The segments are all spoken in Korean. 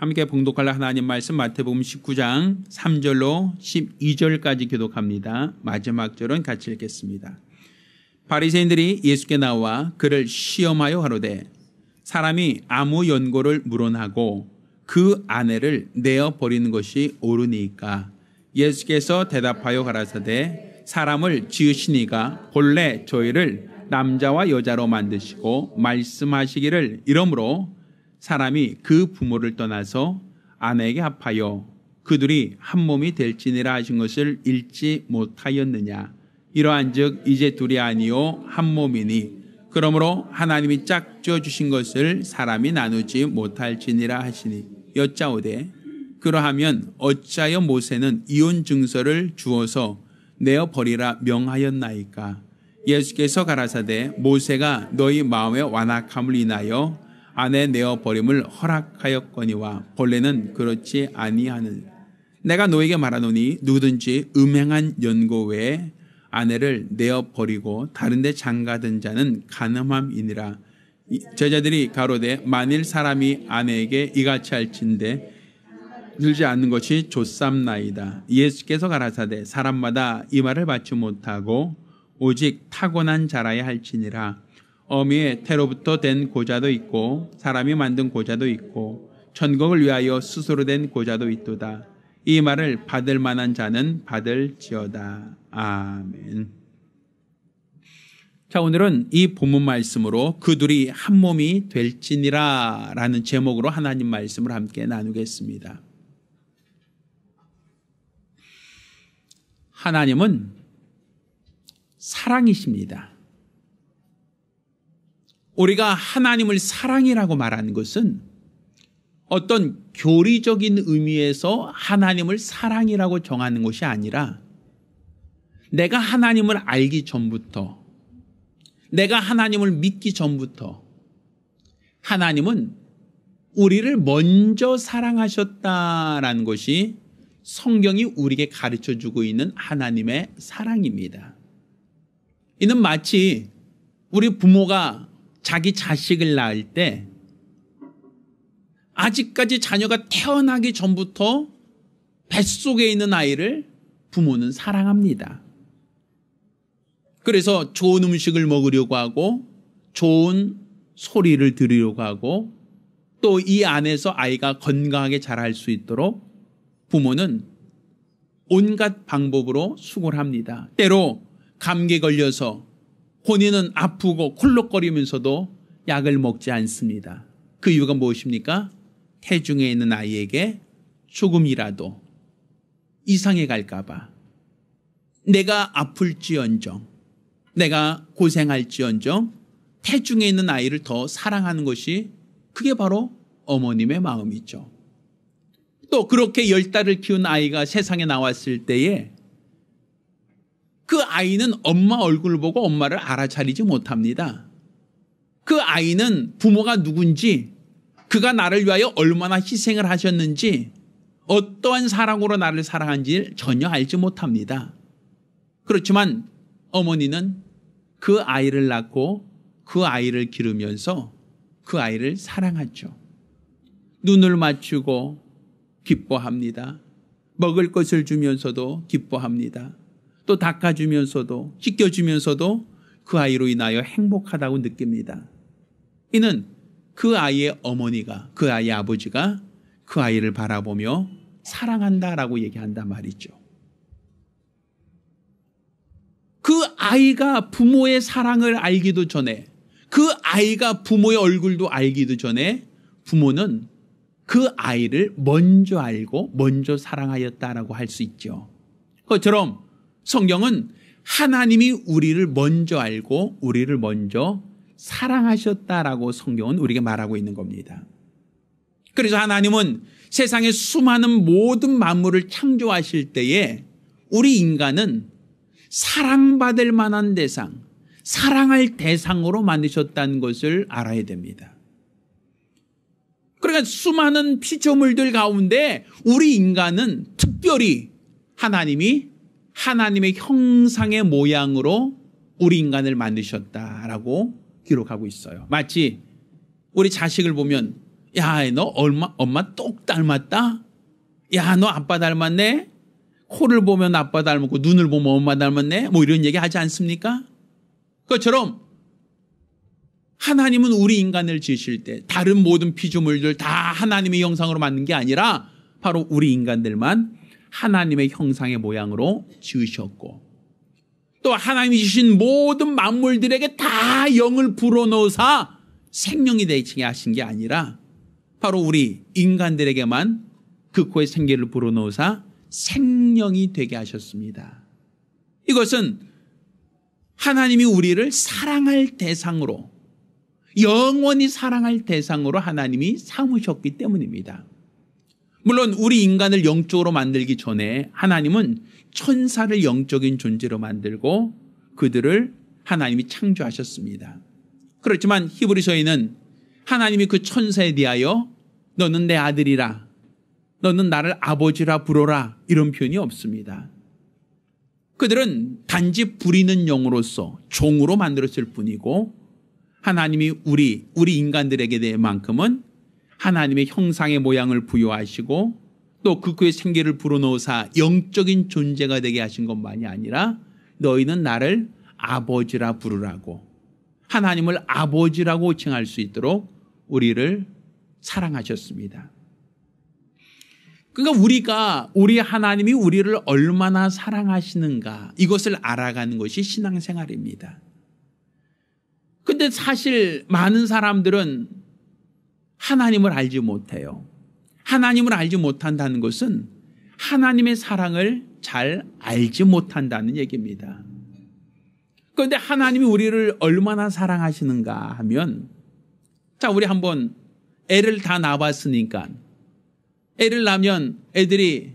함께 봉독할 하나님 말씀 마태복음 19장 3절로 12절까지 교독합니다. 마지막 절은 같이 읽겠습니다. 바리새인들이 예수께 나와 그를 시험하여 가로되 사람이 아무 연고를 물어나고 그 아내를 내어 버리는 것이 옳으니까? 예수께서 대답하여 가라사대 사람을 지으시니가 본래 저희를 남자와 여자로 만드시고 말씀하시기를 이러므로 사람이 그 부모를 떠나서 아내에게 합하여 그들이 한 몸이 될지니라 하신 것을 읽지 못하였느냐. 이러한즉 이제 둘이 아니요 한 몸이니 그러므로 하나님이 짝져 주신 것을 사람이 나누지 못할지니라 하시니 여짜오되 그러하면 어찌하여 모세는 이혼 증서를 주어서 내어 버리라 명하였나이까? 예수께서 가라사대 모세가 너희 마음의 완악함을 인하여 아내 내어 버림을 허락하였거니와 본래는 그렇지 아니하느니라. 내가 너에게 말하노니 누구든지 음행한 연고 외에 아내를 내어 버리고 다른 데 장가든 자는 간음함이니라. 제자들이 가로되 만일 사람이 아내에게 이같이 할진대 들지 않는 것이 좋삼나이다. 예수께서 가라사대 사람마다 이 말을 받지 못하고 오직 타고난 자라야 할지니라. 어미의 태로부터 된 고자도 있고 사람이 만든 고자도 있고 천국을 위하여 스스로 된 고자도 있도다. 이 말을 받을 만한 자는 받을지어다. 아멘. 자, 오늘은 이 본문 말씀으로 그들이 한 몸이 될지니라 라는 제목으로 하나님 말씀을 함께 나누겠습니다. 하나님은 사랑이십니다. 우리가 하나님을 사랑이라고 말하는 것은 어떤 교리적인 의미에서 하나님을 사랑이라고 정하는 것이 아니라 내가 하나님을 알기 전부터, 내가 하나님을 믿기 전부터 하나님은 우리를 먼저 사랑하셨다라는 것이 성경이 우리에게 가르쳐주고 있는 하나님의 사랑입니다. 이는 마치 우리 부모가 자기 자식을 낳을 때 아직까지 자녀가 태어나기 전부터 뱃속에 있는 아이를 부모는 사랑합니다. 그래서 좋은 음식을 먹으려고 하고 좋은 소리를 들으려고 하고 또 이 안에서 아이가 건강하게 자랄 수 있도록 부모는 온갖 방법으로 수고를 합니다. 때로 감기에 걸려서 본인은 아프고 콜록거리면서도 약을 먹지 않습니다. 그 이유가 무엇입니까? 태중에 있는 아이에게 조금이라도 이상해 갈까 봐. 내가 아플지언정, 내가 고생할지언정 태중에 있는 아이를 더 사랑하는 것이 그게 바로 어머님의 마음이죠. 또 그렇게 10달을 키운 아이가 세상에 나왔을 때에 그 아이는 엄마 얼굴을 보고 엄마를 알아차리지 못합니다. 그 아이는 부모가 누군지, 그가 나를 위하여 얼마나 희생을 하셨는지, 어떠한 사랑으로 나를 사랑한지 전혀 알지 못합니다. 그렇지만 어머니는 그 아이를 낳고 그 아이를 기르면서 그 아이를 사랑하죠. 눈을 맞추고 기뻐합니다. 먹을 것을 주면서도 기뻐합니다. 또 닦아주면서도 씻겨주면서도 그 아이로 인하여 행복하다고 느낍니다. 이는 그 아이의 어머니가, 그 아이의 아버지가 그 아이를 바라보며 사랑한다라고 얘기한단 말이죠. 그 아이가 부모의 사랑을 알기도 전에, 그 아이가 부모의 얼굴도 알기도 전에 부모는 그 아이를 먼저 알고 먼저 사랑하였다라고 할 수 있죠. 그것처럼 성경은 하나님이 우리를 먼저 알고 우리를 먼저 사랑하셨다라고 성경은 우리에게 말하고 있는 겁니다. 그래서 하나님은 세상의 수많은 모든 만물을 창조하실 때에 우리 인간은 사랑받을 만한 대상, 사랑할 대상으로 만드셨다는 것을 알아야 됩니다. 그러니까 수많은 피조물들 가운데 우리 인간은 특별히 하나님이 하나님의 형상의 모양으로 우리 인간을 만드셨다라고 기록하고 있어요. 마치 우리 자식을 보면 야, 너 엄마 똑 닮았다? 야, 너 아빠 닮았네? 코를 보면 아빠 닮았고 눈을 보면 엄마 닮았네? 뭐 이런 얘기 하지 않습니까? 그것처럼 하나님은 우리 인간을 지으실 때 다른 모든 피조물들 다 하나님의 형상으로 만든 게 아니라 바로 우리 인간들만 하나님의 형상의 모양으로 지으셨고, 또 하나님이 주신 모든 만물들에게 다 영을 불어넣어서 생명이 되게 하신 게 아니라 바로 우리 인간들에게만 그 코에 생기를 불어넣어서 생명이 되게 하셨습니다. 이것은 하나님이 우리를 사랑할 대상으로, 영원히 사랑할 대상으로 하나님이 삼으셨기 때문입니다. 물론 우리 인간을 영적으로 만들기 전에 하나님은 천사를 영적인 존재로 만들고 그들을 하나님이 창조하셨습니다. 그렇지만 히브리서에는 하나님이 그 천사에 대하여 너는 내 아들이라, 너는 나를 아버지라 부르라 이런 표현이 없습니다. 그들은 단지 부리는 영으로서 종으로 만들었을 뿐이고, 하나님이 우리 인간들에게 대해만큼은 하나님의 형상의 모양을 부여하시고 또 그 코에 생기를 불어넣으사 영적인 존재가 되게 하신 것만이 아니라 너희는 나를 아버지라 부르라고, 하나님을 아버지라고 칭할 수 있도록 우리를 사랑하셨습니다. 그러니까 우리 하나님이 우리를 얼마나 사랑하시는가, 이것을 알아가는 것이 신앙생활입니다. 근데 사실 많은 사람들은 하나님을 알지 못해요. 하나님을 알지 못한다는 것은 하나님의 사랑을 잘 알지 못한다는 얘기입니다. 그런데 하나님이 우리를 얼마나 사랑하시는가 하면, 자, 우리 한번 애를 다 낳아봤으니까 애를 낳으면 애들이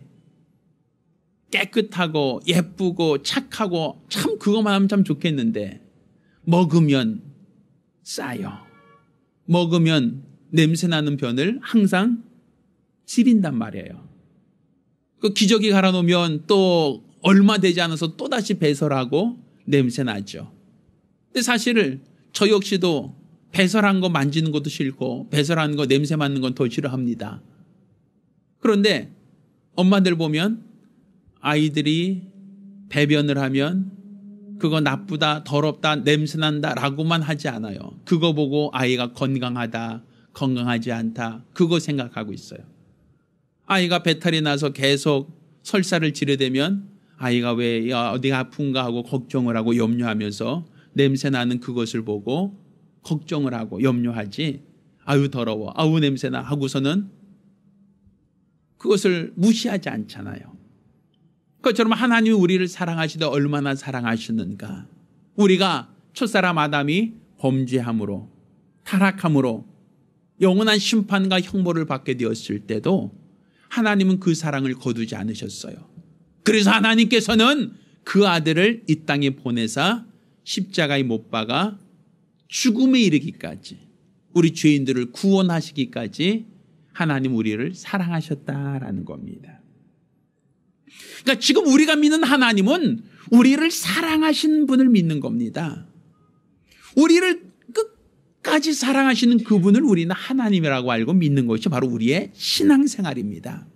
깨끗하고 예쁘고 착하고 참 그것만 하면 참 좋겠는데 먹으면 싸요. 먹으면 냄새나는 변을 항상 지린단 말이에요. 그 기저귀 갈아놓으면 또 얼마 되지 않아서 또다시 배설하고 냄새나죠. 근데 사실 저 역시도 배설한 거 만지는 것도 싫고 배설하는 거 냄새 맡는 건 더 싫어합니다. 그런데 엄마들 보면 아이들이 배변을 하면 그거 나쁘다, 더럽다, 냄새난다 라고만 하지 않아요. 그거 보고 아이가 건강하다, 건강하지 않다, 그거 생각하고 있어요. 아이가 배탈이 나서 계속 설사를 지르대면 아이가 왜 어디가 아픈가 하고 걱정을 하고 염려하면서 냄새나는 그것을 보고 걱정을 하고 염려하지, 아유 더러워, 아유 냄새나 하고서는 그것을 무시하지 않잖아요. 그것처럼 하나님이 우리를 사랑하시다 얼마나 사랑하시는가. 우리가 첫사람 아담이 범죄함으로, 타락함으로 영원한 심판과 형벌을 받게 되었을 때도 하나님은 그 사랑을 거두지 않으셨어요. 그래서 하나님께서는 그 아들을 이 땅에 보내사 십자가에 못 박아 죽음에 이르기까지, 우리 죄인들을 구원하시기까지 하나님 우리를 사랑하셨다라는 겁니다. 그러니까 지금 우리가 믿는 하나님은 우리를 사랑하신 분을 믿는 겁니다. 우리를 끝까지 사랑하시는 그분을 우리는 하나님이라고 알고 믿는 것이 바로 우리의 신앙생활입니다.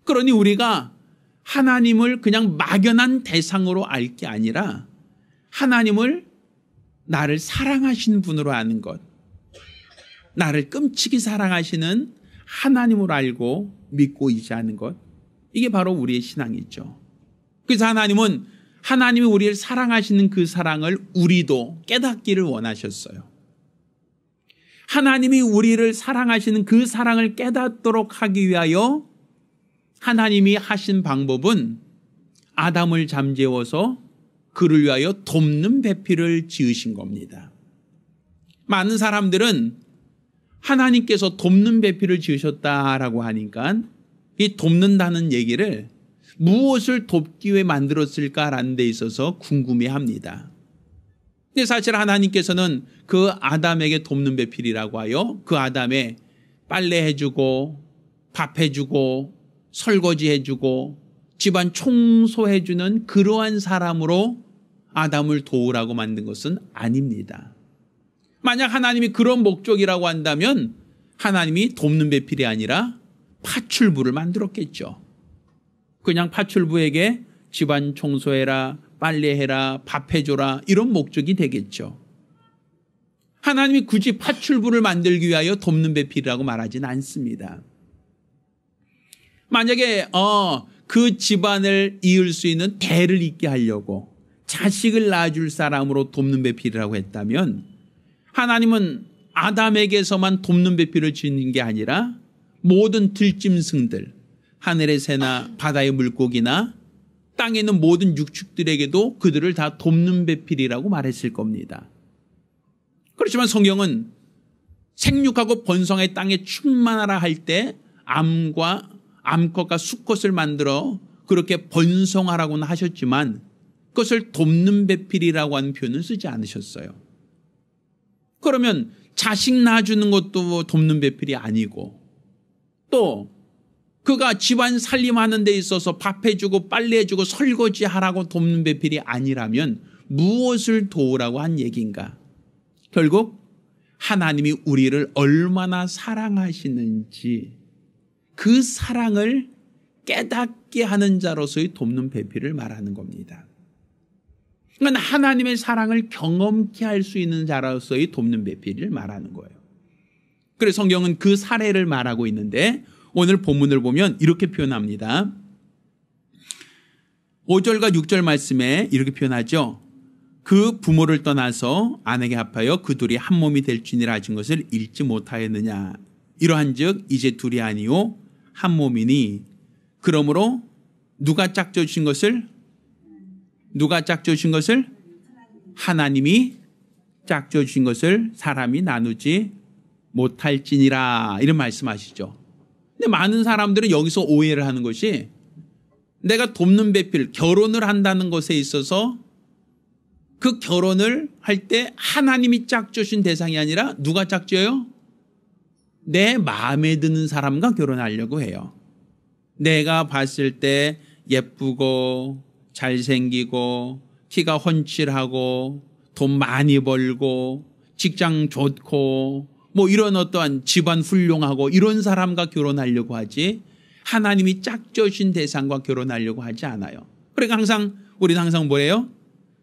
그러니 우리가 하나님을 그냥 막연한 대상으로 알 게 아니라 하나님을 나를 사랑하시는 분으로 아는 것, 나를 끔찍이 사랑하시는 하나님으로 알고 믿고 의지하는 것, 이게 바로 우리의 신앙이죠. 그래서 하나님은 하나님이 우리를 사랑하시는 그 사랑을 우리도 깨닫기를 원하셨어요. 하나님이 우리를 사랑하시는 그 사랑을 깨닫도록 하기 위하여 하나님이 하신 방법은 아담을 잠재워서 그를 위하여 돕는 배필을 지으신 겁니다. 많은 사람들은 하나님께서 돕는 배필을 지으셨다라고 하니까 이 돕는다는 얘기를 무엇을 돕기 위해 만들었을까라는 데 있어서 궁금해합니다. 근데 사실 하나님께서는 그 아담에게 돕는 배필이라고 하여 그 아담에 빨래해주고 밥해주고 설거지해주고 집안 청소해주는 그러한 사람으로 아담을 도우라고 만든 것은 아닙니다. 만약 하나님이 그런 목적이라고 한다면 하나님이 돕는 배필이 아니라 파출부를 만들었겠죠. 그냥 파출부에게 집안 청소해라, 빨래해라, 밥해줘라 이런 목적이 되겠죠. 하나님이 굳이 파출부를 만들기 위하여 돕는 배필이라고 말하지는 않습니다. 만약에 그 집안을 이을 수 있는 대를 잇게 하려고 자식을 낳아줄 사람으로 돕는 배필이라고 했다면 하나님은 아담에게서만 돕는 배필을 주는 게 아니라 모든 들짐승들, 하늘의 새나 바다의 물고기나 땅에 있는 모든 육축들에게도 그들을 다 돕는 배필이라고 말했을 겁니다. 그렇지만 성경은 생육하고 번성의 땅에 충만하라 할 때 암컷과 수컷을 만들어 그렇게 번성하라고는 하셨지만 그것을 돕는 배필이라고 하는 표현을 쓰지 않으셨어요. 그러면 자식 낳아주는 것도 돕는 배필이 아니고 또 그가 집안 살림하는 데 있어서 밥해주고 빨래해주고 설거지하라고 돕는 배필이 아니라면 무엇을 도우라고 한 얘기인가? 결국 하나님이 우리를 얼마나 사랑하시는지 그 사랑을 깨닫게 하는 자로서의 돕는 배필을 말하는 겁니다. 그러니까 하나님의 사랑을 경험케 할 수 있는 자로서의 돕는 배필을 말하는 거예요. 그래서 성경은 그 사례를 말하고 있는데 오늘 본문을 보면 이렇게 표현합니다. 5절과 6절 말씀에 이렇게 표현하죠. 그 부모를 떠나서 아내에게 합하여 그 둘이 한 몸이 될지니라 하신 것을 읽지 못하였느냐. 이러한즉 이제 둘이 아니요 한 몸이니 그러므로 누가 짝져 주신 것을 하나님이 짝져 주신 것을 사람이 나누지 못할지니라 이런 말씀하시죠. 근데 많은 사람들은 여기서 오해를 하는 것이 내가 돕는 배필 결혼을 한다는 것에 있어서 그 결혼을 할 때 하나님이 짝주신 대상이 아니라 누가 짝져요? 내 마음에 드는 사람과 결혼하려고 해요. 내가 봤을 때 예쁘고 잘생기고 키가 훤칠하고 돈 많이 벌고 직장 좋고 뭐 이런 어떠한 집안 훌륭하고 이런 사람과 결혼하려고 하지 하나님이 짝져신 대상과 결혼하려고 하지 않아요. 그러니까 우리는 항상 뭐예요?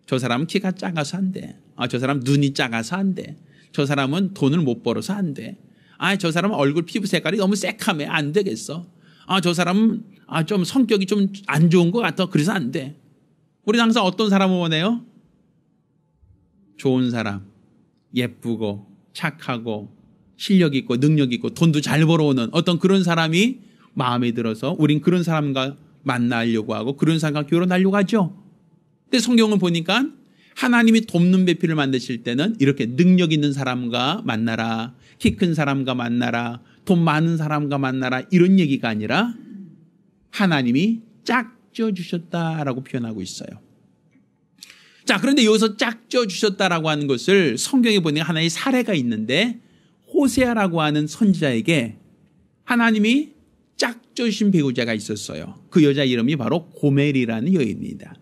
저 사람은 키가 작아서 안 돼. 저 사람 눈이 작아서 안 돼. 저 사람은 돈을 못 벌어서 안 돼. 저 사람은 얼굴 피부 색깔이 너무 새카매 안 되겠어. 저 사람은 좀 성격이 좀 안 좋은 것 같아. 그래서 안 돼. 우리는 항상 어떤 사람을 원해요? 좋은 사람, 예쁘고 착하고 실력 있고 능력 있고 돈도 잘 벌어오는 어떤 그런 사람이 마음에 들어서 우린 그런 사람과 만나려고 하고 그런 사람과 결혼하려고 하죠. 근데 성경을 보니까 하나님이 돕는 배필을 만드실 때는 이렇게 능력 있는 사람과 만나라, 키 큰 사람과 만나라, 돈 많은 사람과 만나라 이런 얘기가 아니라 하나님이 짝져 주셨다라고 표현하고 있어요. 자, 그런데 여기서 짝져 주셨다라고 하는 것을 성경에 보니까 하나의 사례가 있는데 호세아라고 하는 선지자에게 하나님이 짝져 주신 배우자가 있었어요. 그 여자 이름이 바로 고멜이라는 여인입니다.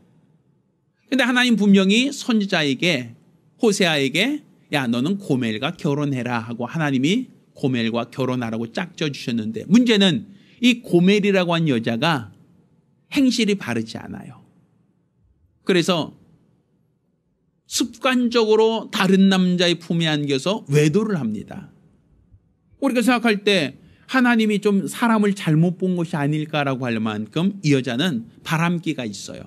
그런데 하나님 분명히 선지자에게 호세아에게 야 너는 고멜과 결혼해라 하고 하나님이 고멜과 결혼하라고 짝져 주셨는데 문제는 이 고멜이라고 한 여자가 행실이 바르지 않아요. 그래서 습관적으로 다른 남자의 품에 안겨서 외도를 합니다. 우리가 생각할 때 하나님이 좀 사람을 잘못 본 것이 아닐까라고 할 만큼 이 여자는 바람기가 있어요.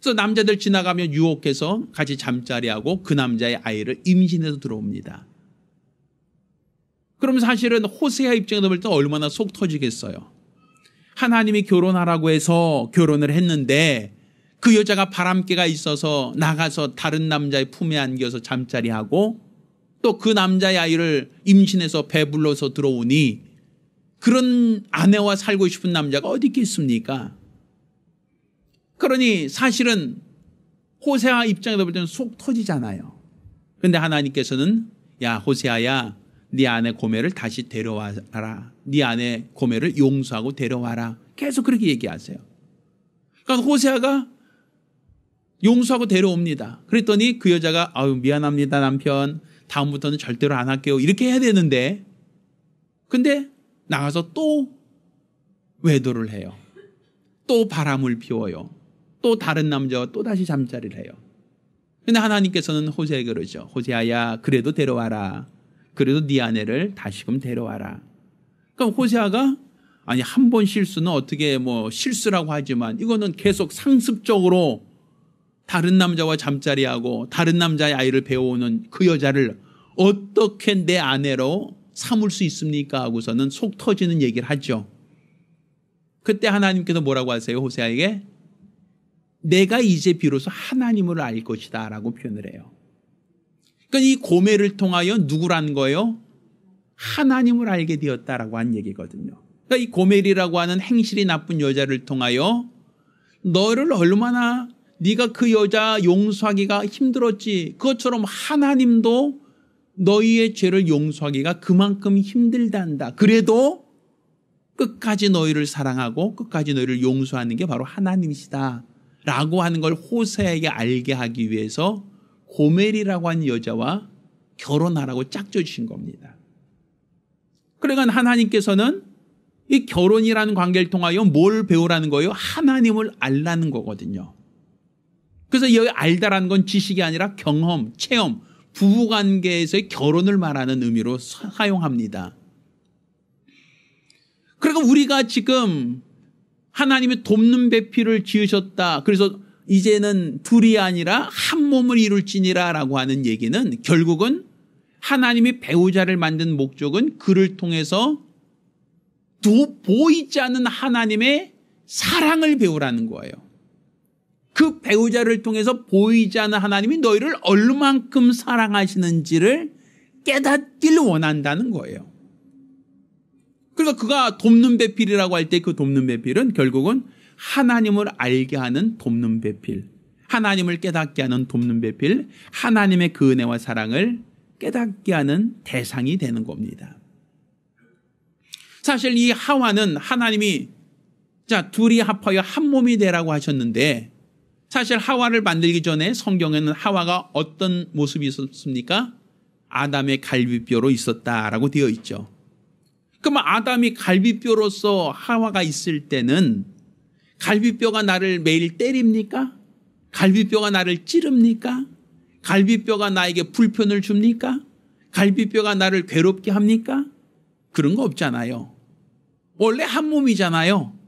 그래서 남자들 지나가면 유혹해서 같이 잠자리하고 그 남자의 아이를 임신해서 들어옵니다. 그럼 사실은 호세아 입장에서 볼 때 얼마나 속 터지겠어요. 하나님이 결혼하라고 해서 결혼을 했는데 그 여자가 바람기가 있어서 나가서 다른 남자의 품에 안겨서 잠자리하고 또 그 남자의 아이를 임신해서 배불러서 들어오니 그런 아내와 살고 싶은 남자가 어디 있겠습니까? 그러니 사실은 호세아 입장에서 볼 때는 속 터지잖아요. 그런데 하나님께서는 야 호세아야 네 아내 고멜을 다시 데려와라. 네 아내 고멜을 용서하고 데려와라. 계속 그렇게 얘기하세요. 그러니까 호세아가 용서하고 데려옵니다. 그랬더니 그 여자가 아유 미안합니다 남편. 다음부터는 절대로 안 할게요. 이렇게 해야 되는데 근데 나가서 또 외도를 해요. 또 바람을 피워요. 또 다른 남자와 또 다시 잠자리를 해요. 근데 하나님께서는 호세에게 그러죠. 호세아야, 그래도 데려와라. 그래도 네 아내를 다시금 데려와라. 그럼 호세아가 아니 한 번 실수는 어떻게 뭐 실수라고 하지만 이거는 계속 상습적으로 다른 남자와 잠자리하고 다른 남자의 아이를 배워오는 그 여자를 어떻게 내 아내로 삼을 수 있습니까? 하고서는 속 터지는 얘기를 하죠. 그때 하나님께서 뭐라고 하세요? 호세아에게 내가 이제 비로소 하나님을 알 것이다 라고 표현을 해요. 그러니까 이 고매를 통하여 누구라는 거예요? 하나님을 알게 되었다라고 한 얘기거든요. 그러니까 이 고멜이라고 하는 행실이 나쁜 여자를 통하여 너를 얼마나 네가 그 여자 용서하기가 힘들었지, 그것처럼 하나님도 너희의 죄를 용서하기가 그만큼 힘들단다. 그래도 끝까지 너희를 사랑하고 끝까지 너희를 용서하는 게 바로 하나님이시다 라고 하는 걸 호세에게 알게 하기 위해서 고멜이라고 하는 여자와 결혼하라고 짝져 주신 겁니다. 그러니까 하나님께서는 이 결혼이라는 관계를 통하여 뭘 배우라는 거예요? 하나님을 알라는 거거든요. 그래서 여기 알다라는 건 지식이 아니라 경험, 체험, 부부관계에서의 결혼을 말하는 의미로 사용합니다. 그러니까 우리가 지금 하나님이 돕는 배필을 지으셨다. 그래서 이제는 둘이 아니라 한 몸을 이룰지니라 라고 하는 얘기는 결국은 하나님이 배우자를 만든 목적은 그를 통해서 보이지 않는 하나님의 사랑을 배우라는 거예요. 그 배우자를 통해서 보이지 않는 하나님이 너희를 얼만큼 사랑하시는지를 깨닫길 원한다는 거예요. 그러니까 그가 돕는 배필이라고 할 때 그 돕는 배필은 결국은 하나님을 알게 하는 돕는 배필, 하나님을 깨닫게 하는 돕는 배필, 하나님의 그 은혜와 사랑을 깨닫게 하는 대상이 되는 겁니다. 사실 이 하와는 하나님이 자 둘이 합하여 한 몸이 되라고 하셨는데 사실 하와를 만들기 전에 성경에는 하와가 어떤 모습이 있었습니까? 아담의 갈비뼈로 있었다라고 되어 있죠. 그러면 아담이 갈비뼈로서 하와가 있을 때는 갈비뼈가 나를 매일 때립니까? 갈비뼈가 나를 찌릅니까? 갈비뼈가 나에게 불편을 줍니까? 갈비뼈가 나를 괴롭게 합니까? 그런 거 없잖아요. 원래 한 몸이잖아요.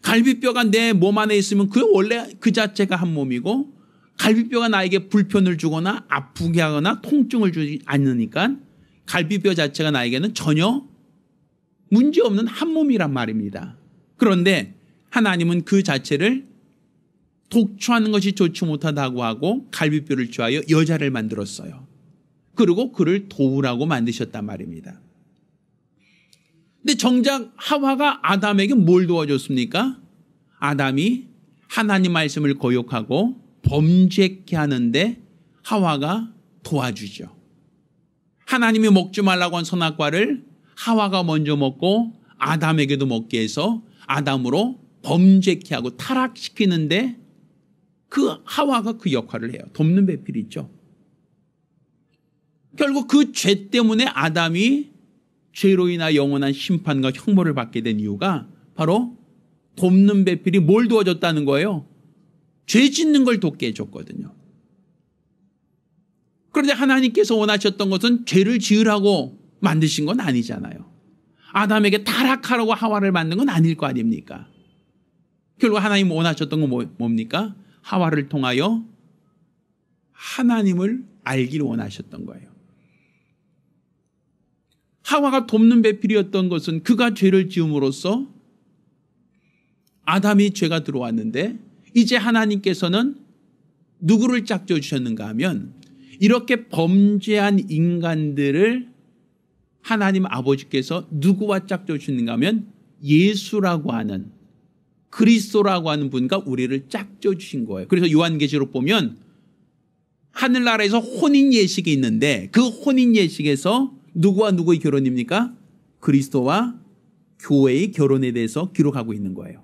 갈비뼈가 내 몸 안에 있으면 그 원래 그 자체가 한 몸이고 갈비뼈가 나에게 불편을 주거나 아프게 하거나 통증을 주지 않으니까 갈비뼈 자체가 나에게는 전혀 문제없는 한 몸이란 말입니다. 그런데 하나님은 그 자체를 독초하는 것이 좋지 못하다고 하고 갈비뼈를 취하여 여자를 만들었어요. 그리고 그를 도우라고 만드셨단 말입니다. 근데 정작 하와가 아담에게 뭘 도와줬습니까? 아담이 하나님 말씀을 거역하고 범죄케 하는데 하와가 도와주죠. 하나님이 먹지 말라고 한 선악과를 하와가 먼저 먹고 아담에게도 먹게 해서 아담으로 범죄케 하고 타락시키는데 그 하와가 그 역할을 해요. 돕는 배필이 있죠. 결국 그 죄 때문에 아담이 죄로 인하 영원한 심판과 형벌을 받게 된 이유가 바로 돕는 배필이 뭘 도와줬다는 거예요? 죄 짓는 걸 돕게 해줬거든요. 그런데 하나님께서 원하셨던 것은 죄를 지으라고 만드신 건 아니잖아요. 아담에게 타락하라고 하와를 만든 건 아닐 거 아닙니까? 결국 하나님 원하셨던 건 뭡니까? 하와를 통하여 하나님을 알기를 원하셨던 거예요. 하와가 돕는 배필이었던 것은 그가 죄를 지음으로써 아담이 죄가 들어왔는데 이제 하나님께서는 누구를 짝져 주셨는가 하면 이렇게 범죄한 인간들을 하나님 아버지께서 누구와 짝져 주셨는가 하면 예수라고 하는 그리스도라고 하는 분과 우리를 짝져 주신 거예요. 그래서 요한계시록 보면 하늘나라에서 혼인 예식이 있는데 그 혼인 예식에서 누구와 누구의 결혼입니까? 그리스도와 교회의 결혼에 대해서 기록하고 있는 거예요.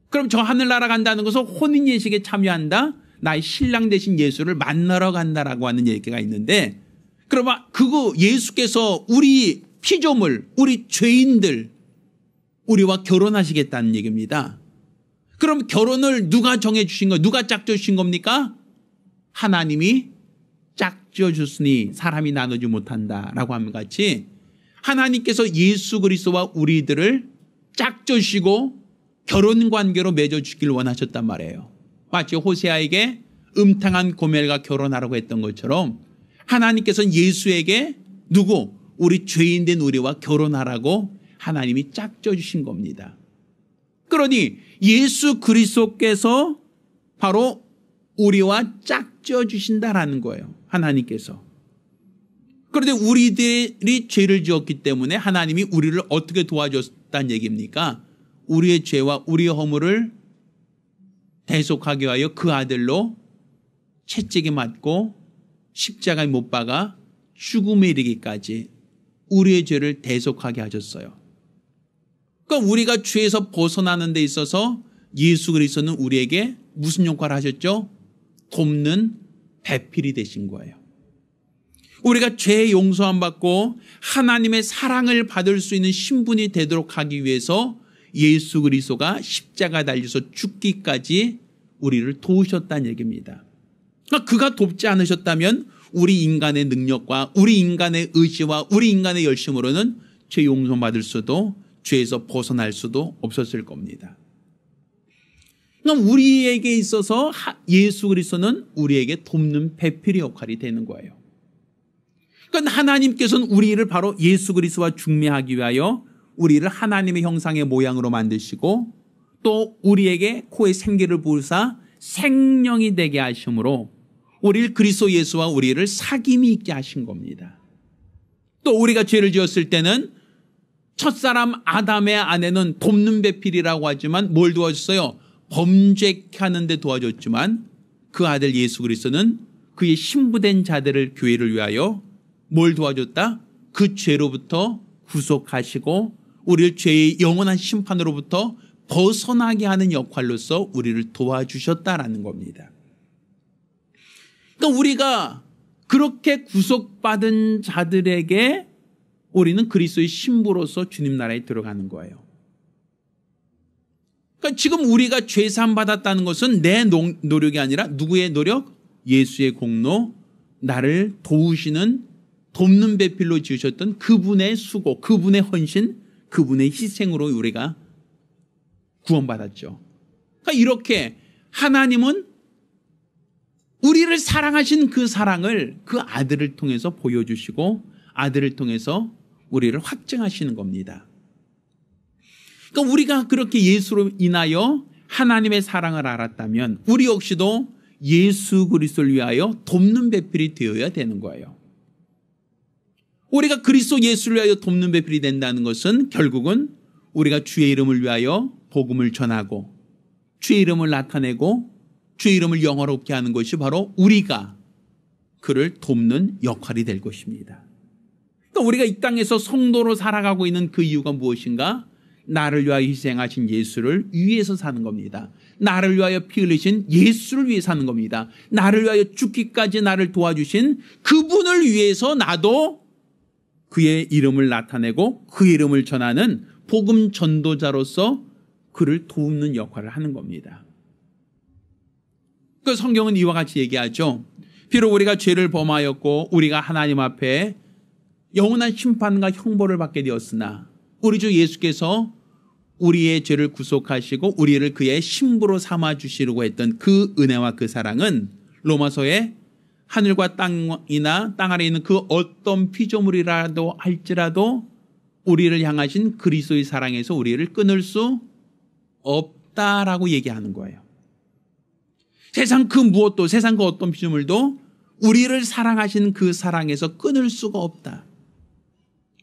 그럼 저 하늘나라 간다는 것은 혼인 예식에 참여한다. 나의 신랑 되신 예수를 만나러 간다라고 하는 얘기가 있는데 그러면 그거 예수께서 우리 피조물, 우리 죄인들, 우리와 결혼하시겠다는 얘기입니다. 그럼 결혼을 누가 정해주신 거, 누가 짝져주신 겁니까? 하나님이 짝져줬으니 사람이 나누지 못한다라고 하면 같이 하나님께서 예수 그리스도와 우리들을 짝져주시고 결혼관계로 맺어주길 원하셨단 말이에요. 마치 호세아에게 음탕한 고멜과 결혼하라고 했던 것처럼 하나님께서는 예수에게 우리 죄인된 우리와 결혼하라고 하나님이 짝져주신 겁니다. 그러니 예수 그리스도께서 바로 우리와 짝져주신다라는 거예요. 하나님께서. 그런데 우리들이 죄를 지었기 때문에 하나님이 우리를 어떻게 도와줬다는 얘기입니까? 우리의 죄와 우리의 허물을 대속하기 위하여 그 아들로 채찍에 맞고 십자가에 못 박아 죽음에 이르기까지 우리의 죄를 대속하게 하셨어요. 그러니까 우리가 죄에서 벗어나는 데 있어서 예수 그리스도는 우리에게 무슨 역할을 하셨죠? 돕는 배필이 되신 거예요. 우리가 죄의 용서함 받고 하나님의 사랑을 받을 수 있는 신분이 되도록 하기 위해서 예수 그리스도가 십자가 달려서 죽기까지 우리를 도우셨다는 얘기입니다. 그러니까 그가 돕지 않으셨다면 우리 인간의 능력과 우리 인간의 의지와 우리 인간의 열심으로는 죄 용서 받을 수도 죄에서 벗어날 수도 없었을 겁니다. 그러니까 우리에게 있어서 예수 그리스도는 우리에게 돕는 배필의 역할이 되는 거예요. 그러니까 하나님께서는 우리를 바로 예수 그리스도와 중매하기 위하여 우리를 하나님의 형상의 모양으로 만드시고 또 우리에게 코에 생기를 부으사 생명이 되게 하심으로 우리를 그리스도 예수와 우리를 사귐이 있게 하신 겁니다. 또 우리가 죄를 지었을 때는 첫사람 아담의 아내는 돕는 배필이라고 하지만 뭘 도와줬어요? 범죄케 하는데 도와줬지만 그 아들 예수 그리스도는 그의 신부된 자들을 교회를 위하여 뭘 도와줬다? 그 죄로부터 구속하시고 우리를 죄의 영원한 심판으로부터 벗어나게 하는 역할로서 우리를 도와주셨다라는 겁니다. 그러니까 우리가 그렇게 구속받은 자들에게 우리는 그리스도의 신부로서 주님 나라에 들어가는 거예요. 그러니까 지금 우리가 죄사함 받았다는 것은 내 노력이 아니라 누구의 노력? 예수의 공로, 나를 도우시는 돕는 배필로 지으셨던 그분의 수고, 그분의 헌신, 그분의 희생으로 우리가 구원받았죠. 그러니까 이렇게 하나님은 우리를 사랑하신 그 사랑을 그 아들을 통해서 보여주시고 아들을 통해서 우리를 확증하시는 겁니다. 그러니까 우리가 그렇게 예수로 인하여 하나님의 사랑을 알았다면 우리 역시도 예수 그리스도를 위하여 돕는 배필이 되어야 되는 거예요. 우리가 그리스도 예수를 위하여 돕는 배필이 된다는 것은 결국은 우리가 주의 이름을 위하여 복음을 전하고 주의 이름을 나타내고 주의 이름을 영화롭게 하는 것이 바로 우리가 그를 돕는 역할이 될 것입니다. 그러니까 우리가 이 땅에서 성도로 살아가고 있는 그 이유가 무엇인가? 나를 위하여 희생하신 예수를 위해서 사는 겁니다. 나를 위하여 피 흘리신 예수를 위해 사는 겁니다. 나를 위하여 죽기까지 나를 도와주신 그분을 위해서 나도 그의 이름을 나타내고 그 이름을 전하는 복음 전도자로서 그를 돕는 역할을 하는 겁니다. 그 성경은 이와 같이 얘기하죠. 비록 우리가 죄를 범하였고 우리가 하나님 앞에 영원한 심판과 형벌을 받게 되었으나 우리 주 예수께서 우리의 죄를 구속하시고 우리를 그의 신부로 삼아주시려고 했던 그 은혜와 그 사랑은 로마서에 하늘과 땅이나 땅 아래 있는 그 어떤 피조물이라도 할지라도 우리를 향하신 그리스도의 사랑에서 우리를 끊을 수 없다라고 얘기하는 거예요. 세상 그 무엇도 세상 그 어떤 피조물도 우리를 사랑하신 그 사랑에서 끊을 수가 없다.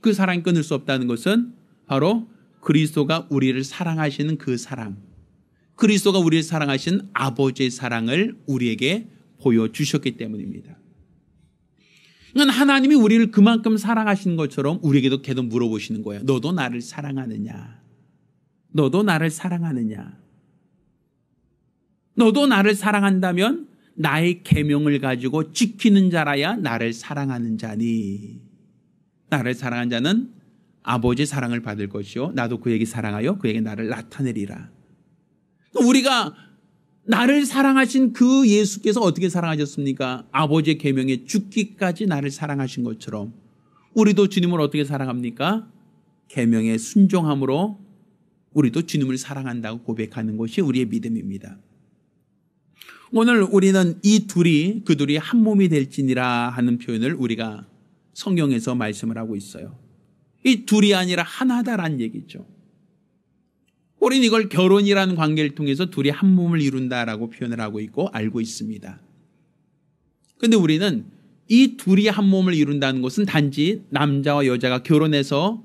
그 사랑이 끊을 수 없다는 것은 바로 그리스도가 우리를 사랑하시는 그 사랑, 그리스도가 우리를 사랑하신 아버지의 사랑을 우리에게 보여주셨기 때문입니다. 그러니까 하나님이 우리를 그만큼 사랑하시는 것처럼 우리에게도 계속 물어보시는 거예요. 너도 나를 사랑하느냐? 너도 나를 사랑하느냐? 너도 나를 사랑한다면 나의 계명을 가지고 지키는 자라야 나를 사랑하는 자니. 나를 사랑한 자는 아버지의 사랑을 받을 것이요 나도 그에게 사랑하여 그에게 나를 나타내리라. 우리가 나를 사랑하신 그 예수께서 어떻게 사랑하셨습니까? 아버지의 계명에 죽기까지 나를 사랑하신 것처럼 우리도 주님을 어떻게 사랑합니까? 계명에 순종함으로 우리도 주님을 사랑한다고 고백하는 것이 우리의 믿음입니다. 오늘 우리는 이 둘이 그 둘이 한 몸이 될지니라 하는 표현을 우리가 성경에서 말씀을 하고 있어요. 이 둘이 아니라 하나다라는 얘기죠. 우리는 이걸 결혼이라는 관계를 통해서 둘이 한 몸을 이룬다라고 표현을 하고 있고 알고 있습니다. 그런데 우리는 이 둘이 한 몸을 이룬다는 것은 단지 남자와 여자가 결혼해서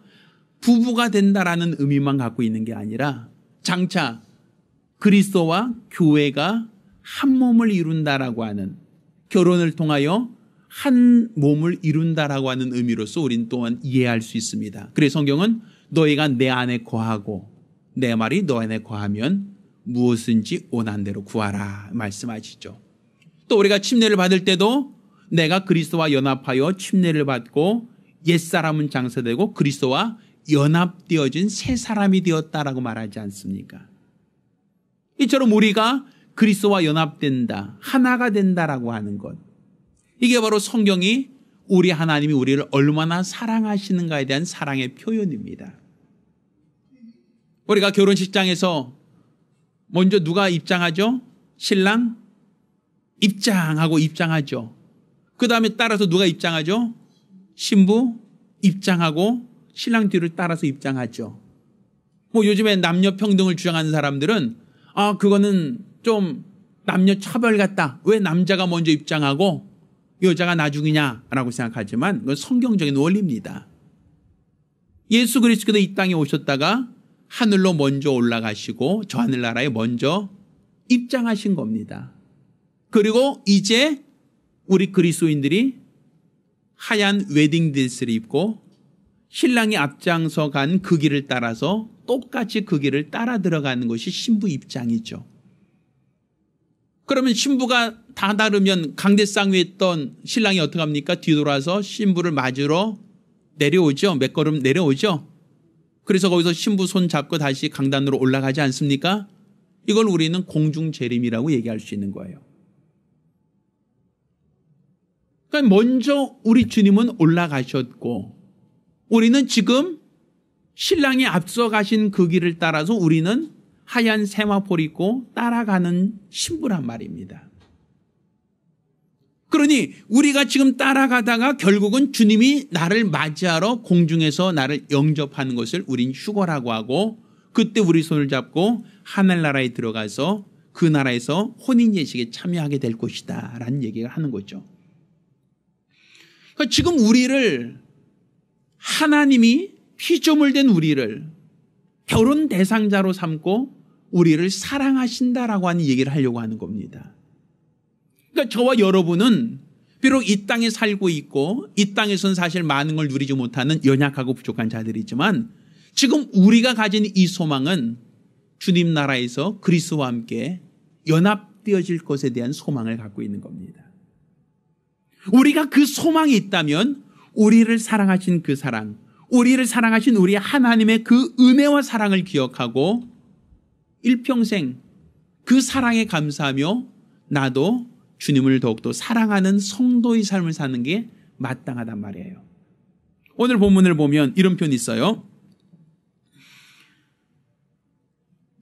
부부가 된다라는 의미만 갖고 있는 게 아니라 장차 그리스도와 교회가 한 몸을 이룬다라고 하는, 결혼을 통하여 한 몸을 이룬다라고 하는 의미로서 우리는 또한 이해할 수 있습니다. 그래서 성경은 너희가 내 안에 거하고 내 말이 너 안에 거하면 무엇인지 원한 대로 구하라 말씀하시죠. 또 우리가 침례를 받을 때도 내가 그리스도와 연합하여 침례를 받고 옛사람은 장사되고 그리스도와 연합되어진 새 사람이 되었다라고 말하지 않습니까? 이처럼 우리가 그리스도와 연합된다, 하나가 된다라고 하는 것, 이게 바로 성경이 우리 하나님이 우리를 얼마나 사랑하시는가에 대한 사랑의 표현입니다. 우리가 결혼식장에서 먼저 누가 입장하죠? 신랑 입장하고 입장하죠. 그 다음에 따라서 누가 입장하죠? 신부 입장하고 신랑 뒤를 따라서 입장하죠. 요즘에 남녀 평등을 주장하는 사람들은 그거는 좀 남녀 차별 같다. 왜 남자가 먼저 입장하고 여자가 나중이냐라고 생각하지만 그건 성경적인 원리입니다. 예수 그리스도도 이 땅에 오셨다가 하늘로 먼저 올라가시고 저 하늘나라에 먼저 입장하신 겁니다. 그리고 이제 우리 그리스도인들이 하얀 웨딩드레스를 입고 신랑이 앞장서 간 그 길을 따라서 똑같이 그 길을 따라 들어가는 것이 신부 입장이죠. 그러면 신부가 다 다르면 강대상 위에 있던 신랑이 어떻게 합니까? 뒤돌아서 신부를 맞으러 내려오죠. 몇 걸음 내려오죠. 그래서 거기서 신부 손 잡고 다시 강단으로 올라가지 않습니까? 이걸 우리는 공중재림이라고 얘기할 수 있는 거예요. 그러니까 먼저 우리 주님은 올라가셨고 우리는 지금 신랑이 앞서 가신 그 길을 따라서 우리는 하얀 세마포를 입고 따라가는 신부란 말입니다. 그러니 우리가 지금 따라가다가 결국은 주님이 나를 맞이하러 공중에서 나를 영접하는 것을 우린 휴거라고 하고 그때 우리 손을 잡고 하늘나라에 들어가서 그 나라에서 혼인예식에 참여하게 될 것이다 라는 얘기를 하는 거죠. 그러니까 지금 우리를 하나님이 피조물 된 우리를 결혼 대상자로 삼고 우리를 사랑하신다라고 하는 얘기를 하려고 하는 겁니다. 그러니까 저와 여러분은 비록 이 땅에 살고 있고 이 땅에서는 사실 많은 걸 누리지 못하는 연약하고 부족한 자들이지만 지금 우리가 가진 이 소망은 주님 나라에서 그리스도와 함께 연합되어질 것에 대한 소망을 갖고 있는 겁니다. 우리가 그 소망이 있다면 우리를 사랑하신 그 사랑, 우리를 사랑하신 우리 하나님의 그 은혜와 사랑을 기억하고 일평생 그 사랑에 감사하며 나도 주님을 더욱더 사랑하는 성도의 삶을 사는 게 마땅하단 말이에요. 오늘 본문을 보면 이런 표현이 있어요.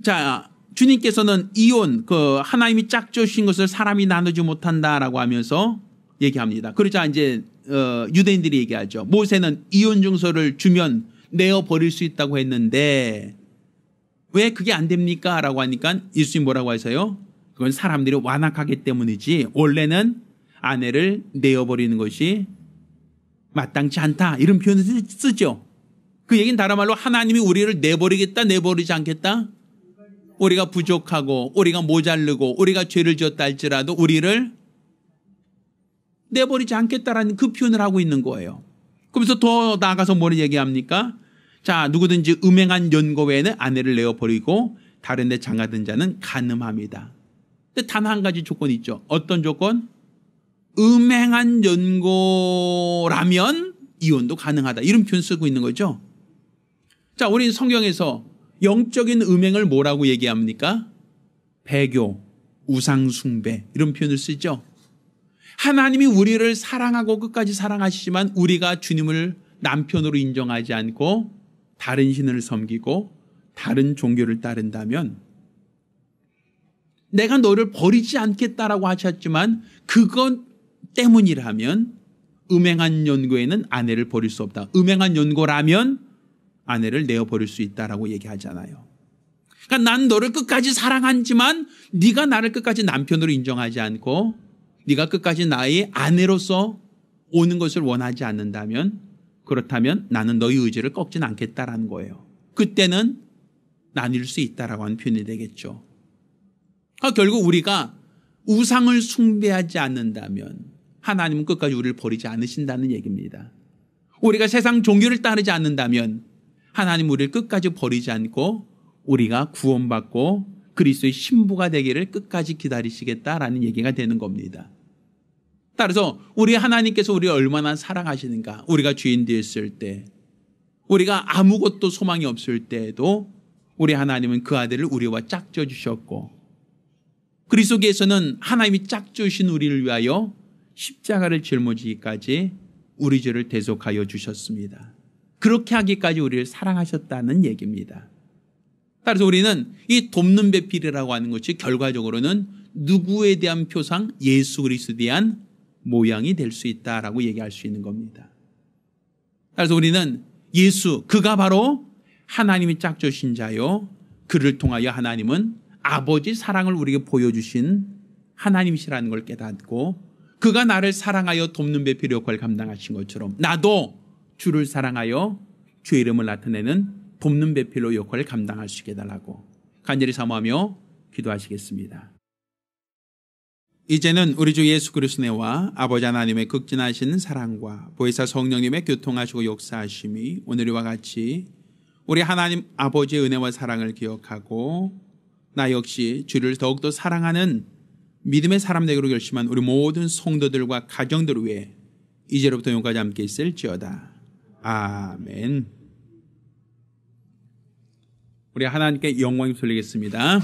자, 주님께서는 이혼, 하나님이 짝주신 것을 사람이 나누지 못한다라고 하면서 얘기합니다. 그러자 이제 유대인들이 얘기하죠. 모세는 이혼 증서를 주면 내어버릴 수 있다고 했는데 왜 그게 안 됩니까? 라고 하니까 예수님 뭐라고 하세요? 그건 사람들이 완악하기 때문이지 원래는 아내를 내어버리는 것이 마땅치 않다. 이런 표현을 쓰죠. 그 얘기는 다른 말로 하나님이 우리를 내버리겠다, 내버리지 않겠다? 우리가 부족하고 우리가 모자르고 우리가 죄를 지었다 할지라도 우리를 내버리지 않겠다라는 그 표현을 하고 있는 거예요. 그러면서 더 나아가서 뭘 얘기합니까? 자, 누구든지 음행한 연고 외에는 아내를 내어버리고 다른 데 장가든 자는 간음합니다. 근데 단 한 가지 조건이 있죠. 어떤 조건? 음행한 연고라면 이혼도 가능하다. 이런 표현 쓰고 있는 거죠. 자, 우리 성경에서 영적인 음행을 뭐라고 얘기합니까? 배교, 우상숭배 이런 표현을 쓰죠. 하나님이 우리를 사랑하고 끝까지 사랑하시지만 우리가 주님을 남편으로 인정하지 않고 다른 신을 섬기고 다른 종교를 따른다면 내가 너를 버리지 않겠다라고 하셨지만 그것 때문이라면 음행한 연고에는 아내를 버릴 수 없다. 음행한 연고라면 아내를 내어버릴 수 있다라고 얘기하잖아요. 그러니까 난 너를 끝까지 사랑하지만 네가 나를 끝까지 남편으로 인정하지 않고 네가 끝까지 나의 아내로서 오는 것을 원하지 않는다면 그렇다면 나는 너의 의지를 꺾진 않겠다라는 거예요. 그때는 나뉠 수 있다라고 하는 표현이 되겠죠. 그러니까 결국 우리가 우상을 숭배하지 않는다면 하나님은 끝까지 우리를 버리지 않으신다는 얘기입니다. 우리가 세상 종교를 따르지 않는다면 하나님 우리를 끝까지 버리지 않고 우리가 구원받고 그리스도의 신부가 되기를 끝까지 기다리시겠다라는 얘기가 되는 겁니다. 따라서 우리 하나님께서 우리를 얼마나 사랑하시는가. 우리가 죄인 되었을 때 우리가 아무것도 소망이 없을 때에도 우리 하나님은 그 아들을 우리와 짝져 주셨고 그리스도께서는 하나님이 짝져 주신 우리를 위하여 십자가를 짊어지기까지 우리 죄를 대속하여 주셨습니다. 그렇게 하기까지 우리를 사랑하셨다는 얘기입니다. 따라서 우리는 이 돕는 배필이라고 하는 것이 결과적으로는 누구에 대한 표상? 예수 그리스도에 대한 모양이 될 수 있다라고 얘기할 수 있는 겁니다. 따라서 우리는 예수, 그가 바로 하나님이 짝주신 자요. 그를 통하여 하나님은 아버지 사랑을 우리에게 보여주신 하나님이시라는 걸 깨닫고 그가 나를 사랑하여 돕는 배필 역할을 감당하신 것처럼 나도 주를 사랑하여 주의 이름을 나타내는 돕는 배필로 역할을 감당할 수 있게 해달라고 간절히 사모하며 기도하시겠습니다. 이제는 우리 주 예수 그리스도와 아버지 하나님의 극진하신 사랑과 보혜사 성령님의 교통하시고 역사하심이 오늘과 같이 우리 하나님 아버지의 은혜와 사랑을 기억하고 나 역시 주를 더욱더 사랑하는 믿음의 사람 되기로 결심한 우리 모든 성도들과 가정들 위해 이제로부터永까지 함께 있을지어다. 아멘. 우리 하나님께 영광이 돌리겠습니다.